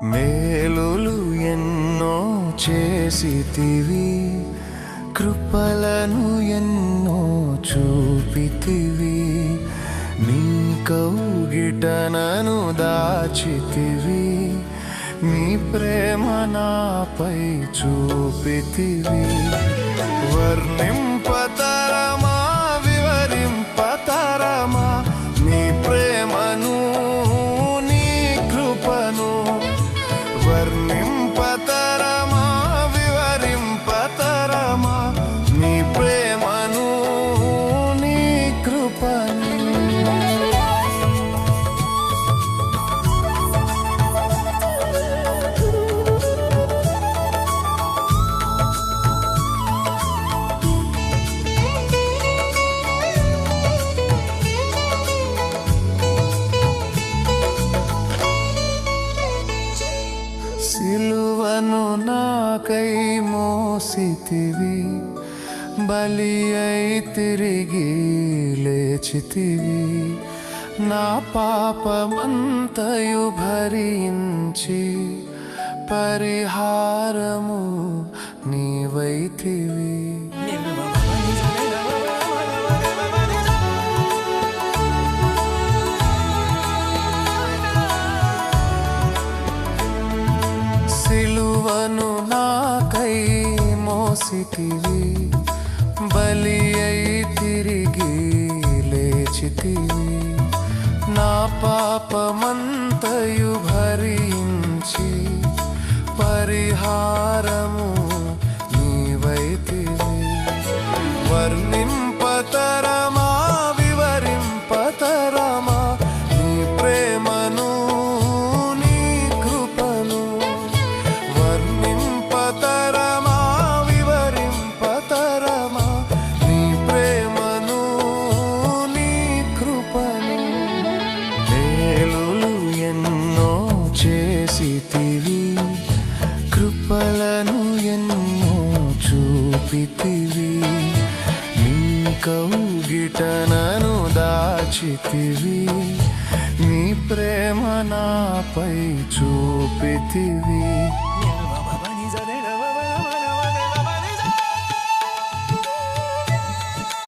మేలులు ఎన్నో చేసితివి, కృపలను ఎన్నో చూపితివి. నీ కౌగిట నన్ను దాచితివి, నీ ప్రేమ నాపై చూపితివి. వర్ణింపతరమా వివరింపతరమా నీ ప్రేమను, నీ కృపను. వర్ణింపతరమా వివరింపతరమా నీ ప్రేమను, నీ కృపను. సిలువను నాకై మోసితివి, బలి అయి తిరిగి లేచితివి. నా పాపమంతయు భరించి పరిహారము నీవైతివి. సిలువను నాకై మోసితివి, బలి అయి తిరిగి లేచితివి. నా పాపమంతయు భరించి పరిహారము నీవైతివి. వర్ణింపతరమా వివరింపతరమా నీ ప్రేమను, నీ కృపను. వర్ణింపతరమా వివరింపతరమా నీ ప్రేమను, నీ కృపను. మేలులు ఎన్నో చేసితివి, కృపలను ఎన్నో చూపితివి. నీ కౌగిట నన్ను దాచితివి, నీ ప్రేమ నాపై చూపితివి.